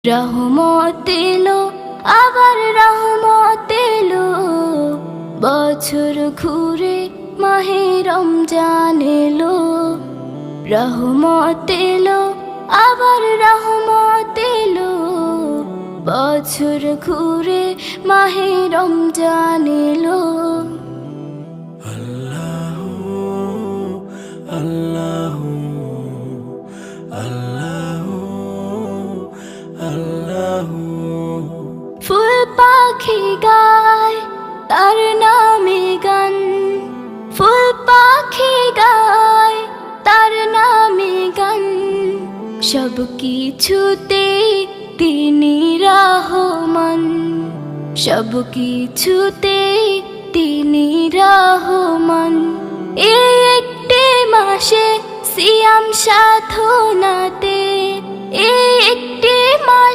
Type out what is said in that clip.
রহমত এলো, আবার রহমত এলো, বছর ঘুরে মাহে রমজান এলো। রহমত এলো, আবার রহমত এলো, বছর ঘুরে মাহে রমজান এলো। আল্লাহু আল্লাহু আল্লাহু আল্লাহু। ফুল পাখি গায় তার নামে গান, ফুল পাখি গায় তার নামে গান, সব কিছুতে তিনি রহমান, সব কিছুতে তিনি রহমান। এই একটি মাসে সিয়াম সাধনাতে, এই একটি মাস